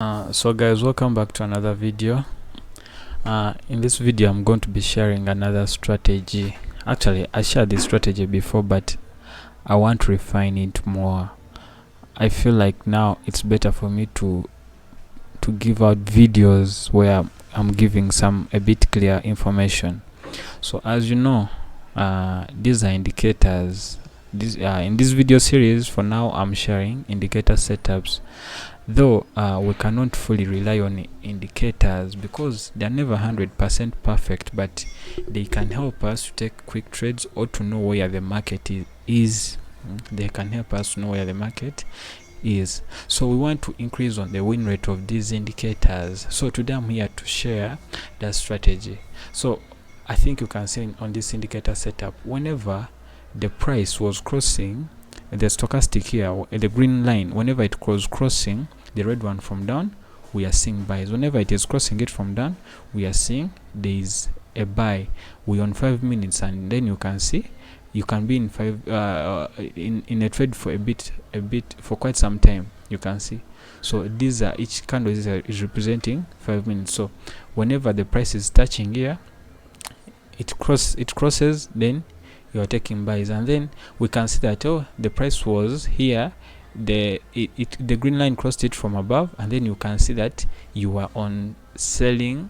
So guys, welcome back to another video. In this video I'm going to be sharing another strategy. Actually, I shared this strategy before, but I want to refine it more. I feel like now it's better for me to give out videos where I'm giving a bit clear information. So as you know, these are indicators. In this video series, for now I'm sharing indicator setups, though we cannot fully rely on indicators because they're never 100% perfect, but they can help us to take quick trades or to know where the market is. They can help us to know where the market is. So we want to increase on the win rate of these indicators. So today I'm here to share that strategy. So I think you can see on this indicator setup, whenever the price was crossing the stochastic here, the green line, whenever it was crossing the red one from down, we are seeing buys. Whenever it is crossing it from down, we are seeing there is a buy. We on 5 minutes, and then you can see you can be in in a trade for a bit for quite some time. You can see. So these are, each candle is representing 5 minutes. So whenever the price is touching here, it crosses, then you are taking buys, and then we can see that the price was here, the green line crossed it from above, and then you can see that you are on selling,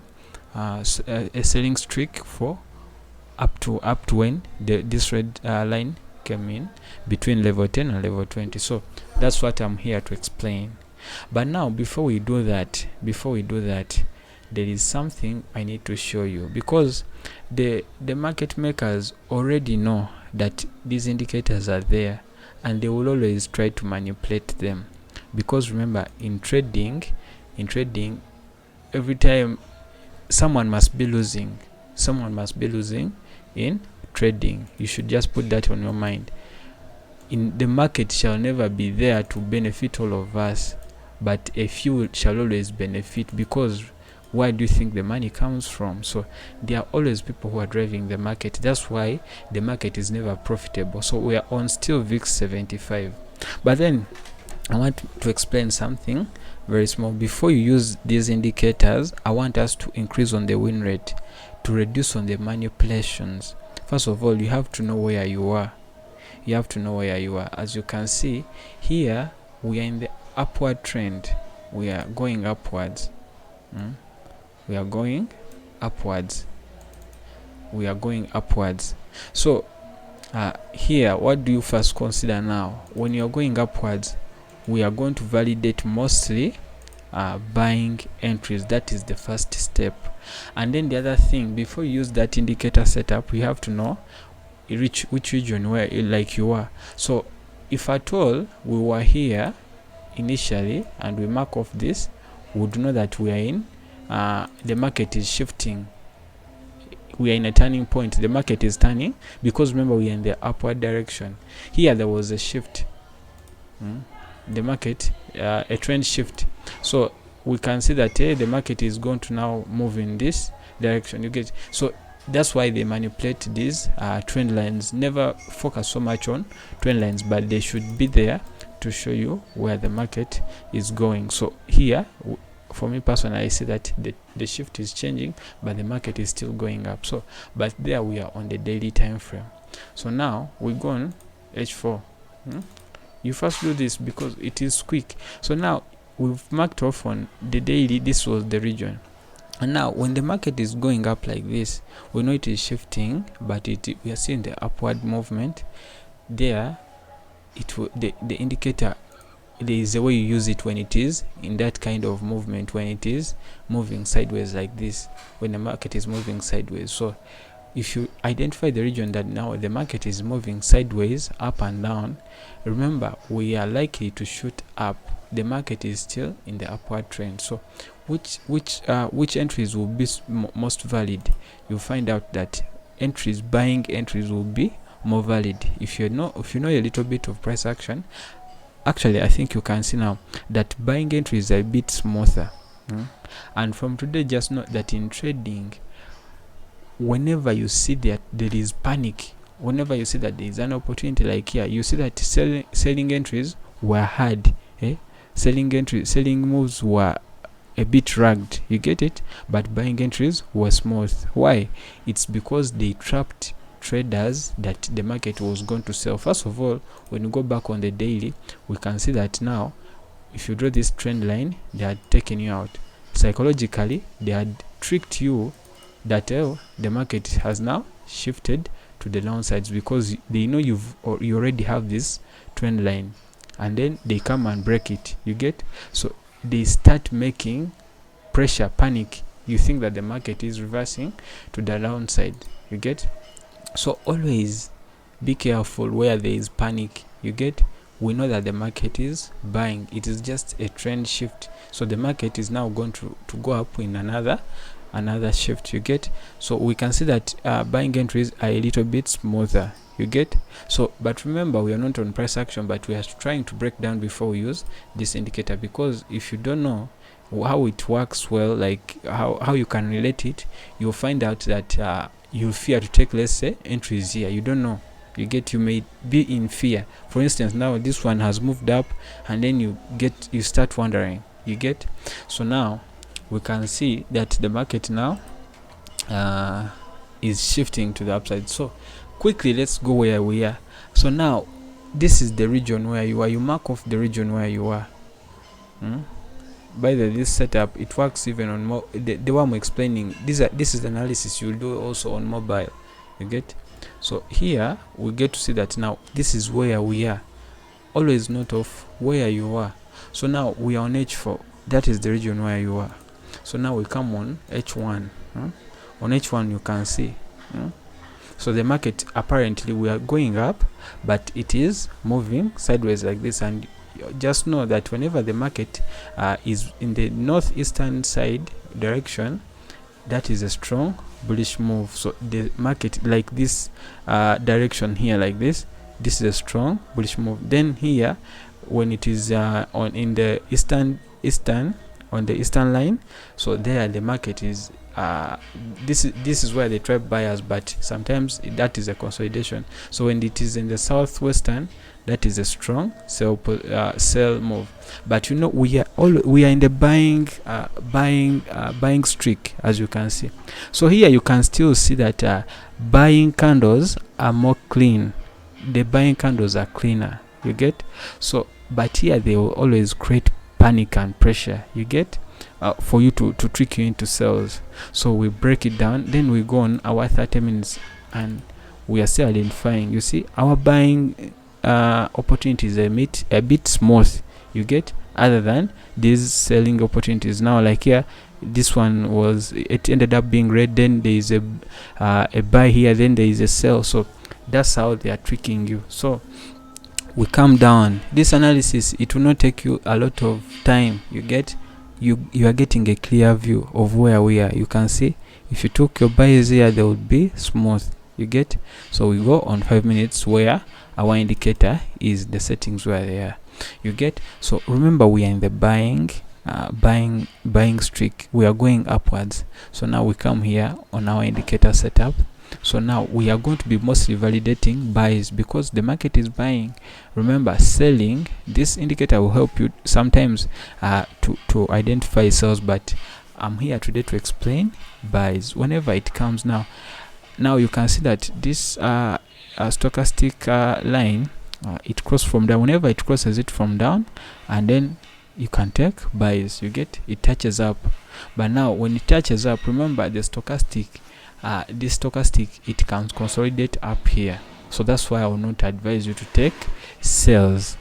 a selling streak for up to when this red line came in between level 10 and level 20. So that's what I'm here to explain. But now, before we do that, there is something I need to show you, because the market makers already know that these indicators are there, and they will always try to manipulate them. Because remember, in trading, every time someone must be losing in trading. You should just put that on your mind. In the market shall never be there to benefit all of us, but a few shall always benefit, because where do you think the money comes from? So there are always people who are driving the market. That's why the market is never profitable. So we are on still VIX 75. But then I want to explain something very small. Before you use these indicators, I want us to increase on the win rate, to reduce on the manipulations. First of all, you have to know where you are. As you can see here, we are in the upward trend. We are going upwards. We are going upwards. So here, what do you first consider now? When you are going upwards, we are going to validate mostly buying entries. That is the first step. And then the other thing, before you use that indicator setup, you have to know which region where you are. So if at all we were here initially and we mark off this, we would know that we are in the market is shifting. We are in a turning point. The market is turning, because remember, we are in the upward direction. Here there was a shift. The market, a trend shift. So we can see that the market is going to now move in this direction. You get? So that's why they manipulate these trend lines. Never focus so much on trend lines, but they should be there to show you where the market is going. So here, for me personally, I see that the shift is changing, but the market is still going up. So, but there we are on the daily time frame. So now we go on H4. You first do this because it is quick. So now we've marked off on the daily. This was the region, and now when the market is going up like this, we know it is shifting, but we are seeing the upward movement. There, the indicator. There is a way you use it when it is in that kind of movement, when it is moving sideways like this, when the market is moving sideways. So if you identify the region that now the market is moving sideways, up and down, remember, we are likely to shoot up. The market is still in the upward trend. So which entries will be most valid? You'll find out that buying entries will be more valid. If you know a little bit of price action, actually, I think you can see now that buying entries are a bit smoother. And from today, just note that in trading, whenever you see that there is panic, whenever you see that there is an opportunity like here, you see that selling entries were hard. Selling moves were a bit rugged, you get it, but buying entries were smooth. Why? It's because they trapped traders that the market was going to sell. First of all, when you go back on the daily, we can see that now if you draw this trend line, they had taken you out. Psychologically, they had tricked you that the market has now shifted to the downsides, because they know you already have this trend line, and then they come and break it, you get. So they start making pressure, panic. You think that the market is reversing to the downside, you get. So always be careful where there is panic, you get. We know that the market is buying, it is just a trend shift, so the market is now going to go up in another shift, you get. So we can see that buying entries are a little bit smoother, you get. So but remember, we are not on price action, but we are trying to break down before we use this indicator, because if you don't know how it works well, like how you can relate it, you'll find out that you fear to take, let's say, entries here. You don't know, you get. You may be in fear. For instance, now this one has moved up, and then you start wondering, you get. So now we can see that the market now is shifting to the upside. So quickly, let's go where we are. So now this is the region where you are. You mark off the region where you are. By this setup, it works even on the one I'm explaining. This is the analysis you'll do also on mobile, you get. So here we get to see that now this is where we are. Always note of where you are. So now we are on H4. That is the region where you are. So now we come on H1. On H1 you can see. So the market, apparently we are going up, but it is moving sideways like this. And just know that whenever the market is in the northeastern side direction, that is a strong bullish move. So the market, like this direction here, like this is a strong bullish move. Then here, when it is in the eastern on the eastern line, so there the market is this is where they trap buyers, but sometimes that is a consolidation. So when it is in the southwestern, that is a strong sell move. But you know, we are in the buying streak, as you can see. So here you can still see that buying candles are more clean. The buying candles are cleaner, you get. So but here they will always create panic and pressure, you get, for you to trick you into sales. So we break it down, then we go on our 30 minutes, and we are still identifying. You see, our buying opportunities are a bit smooth, you get, other than these selling opportunities. Now, like here, this one it ended up being red, then there is a buy here, then there is a sell. So that's how they are tricking you. So we come down. This analysis, it will not take you a lot of time, you get. You are getting a clear view of where we are. You can see if you took your buys here, they would be smooth, you get. So we go on 5 minutes, where our indicator is the settings where they are, you get. So remember, we are in the buying streak. We are going upwards. So now we come here on our indicator setup. So now we are going to be mostly validating buys, because the market is buying. Remember, selling, this indicator will help you sometimes to identify sales, but I'm here today to explain buys whenever it comes. Now you can see that this stochastic line, it crosses from down. Whenever it crosses it from down, and then you can take buys, you get. It touches up. But now when it touches up, remember the stochastic, this stochastic, it can consolidate up here. So that's why I will not advise you to take sales.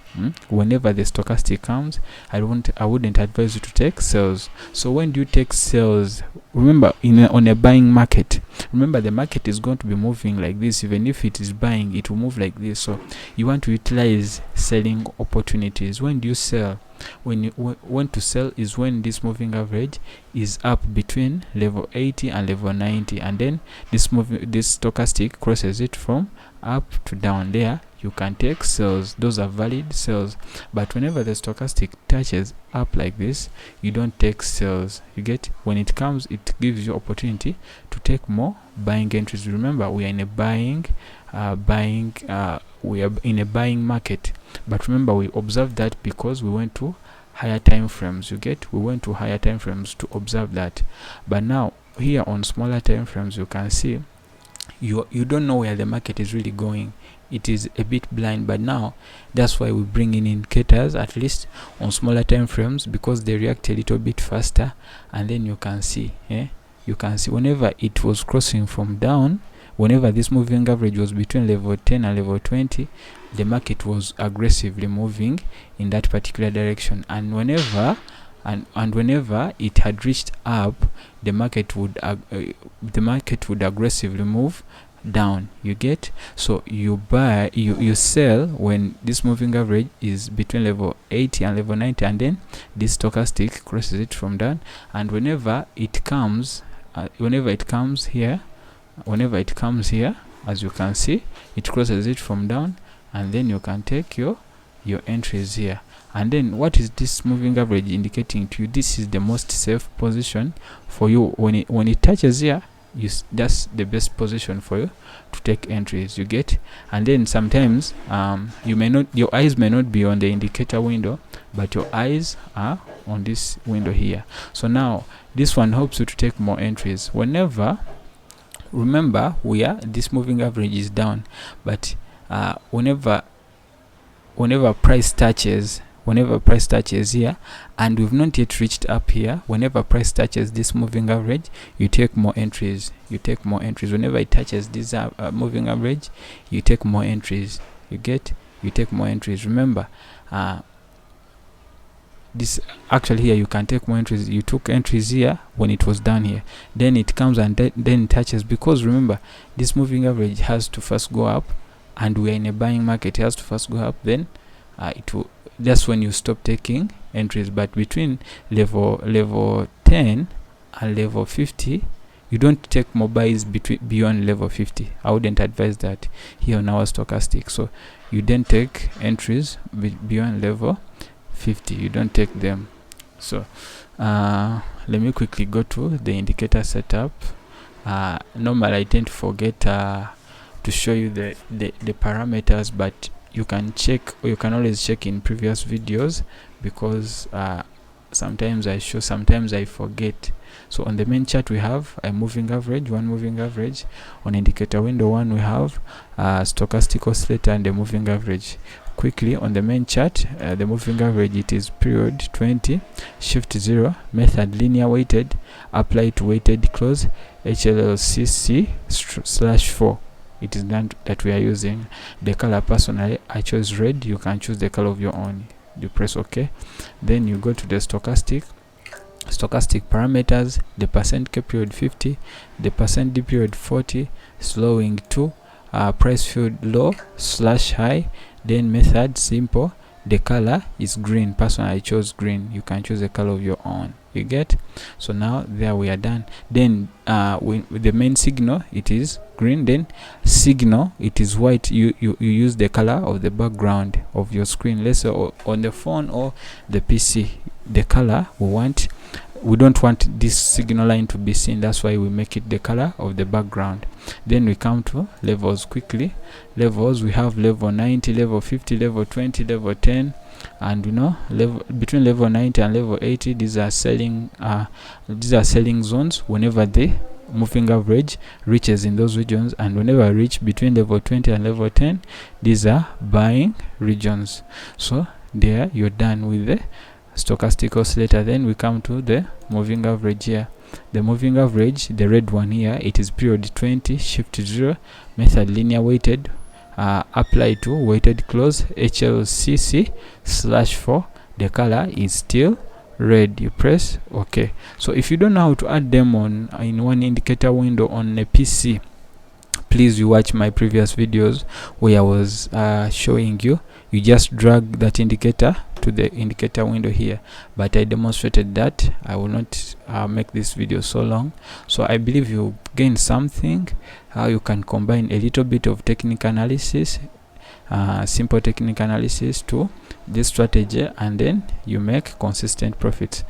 Whenever the stochastic comes, I wouldn't advise you to take sales. So when do you take sales? Remember, on a buying market, remember the market is going to be moving like this. Even if it is buying, it will move like this. So you want to utilize selling opportunities. When do you sell? When to sell is when this moving average is up between level 80 and level 90, and then this stochastic crosses it from up to down. There you can take sales. Those are valid sales. But whenever the stochastic touches up like this, you don't take sales, you get. When it comes, it gives you opportunity to take more buying entries. Remember, we are in a buying market. But remember, we observed that because we went to higher time frames. You get, we went to higher time frames to observe that. But now here on smaller time frames, you can see you don't know where the market is really going. It is a bit blind, but now that's why we bring in indicators, at least on smaller time frames, because they react a little bit faster. And then you can see, you can see whenever it was crossing from down, whenever this moving average was between level 10 and level 20, the market was aggressively moving in that particular direction. And whenever whenever it had reached up, the market would aggressively move down. You get, so you buy, you sell when this moving average is between level 80 and level 90, and then this stochastic crosses it from down. And whenever it comes here, as you can see, it crosses it from down, and then you can take your entries here. And then what is this moving average indicating to you? This is the most safe position for you. When it touches here, that's the best position for you to take entries. You get, and then sometimes your eyes may not be on the indicator window, but your eyes are on this window here. So now this one helps you to take more entries whenever, remember, this moving average is down, but whenever price touches here, and we've not yet reached up here, whenever price touches this moving average, you take more entries. Whenever it touches this moving average, you take more entries. You get, you take more entries. Remember, this actually here you can take more entries. You took entries here when it was down here, then it comes and then it touches, because remember, this moving average has to first go up, and we are in a buying market. It has to first go up, then that's when you stop taking entries. But between level 10 and level 50, you don't take more buys beyond level 50. I wouldn't advise that here on our stochastic. So you don't take entries beyond level 50. You don't take them. So let me quickly go to the indicator setup. Normally I tend to forget to show you the parameters, but you can check, or you can always check in previous videos, because sometimes I show, sometimes I forget. So on the main chart we have a moving average, one moving average. On indicator window 1 we have stochastic oscillator and the moving average. Quickly on the main chart, the moving average, it is period 20, shift 0, method linear weighted, apply to weighted close, HLLCC/4. It is that we are using. The color, personally I chose red. You can choose the color of your own. You press OK, then you go to the stochastic parameters. The percent K period 50, the percent D period 40, slowing 2, price field low/high, then method simple. The color is green. Personally I chose green. You can choose the color of your own. You get, so now there we are done. Then with the main signal, it is green. Then signal, it is white. You use the color of the background of your screen. Let's say on the phone or the PC, the color we don't want this signal line to be seen. That's why we make it the color of the background. Then we come to levels quickly. Levels, we have level 90, level 50, level 20, level 10, and between level 90 and level 80, these are selling zones. Whenever the moving average reaches in those regions, and whenever I reach between level 20 and level 10, these are buying regions. So there you're done with the stochastic oscillator. Then we come to the moving average here. The moving average, the red one here, it is period 20, shift 0, method linear weighted, apply to weighted close, HLCC/4. The color is still red. You press OK. So if you don't know how to add them in one indicator window on a PC, please you watch my previous videos where I was showing you. You just drag that indicator to the indicator window here, but I demonstrated that. I will not make this video so long. So I believe you gain something, how you can combine a little bit of technical analysis, simple technical analysis to this strategy, and then you make consistent profits.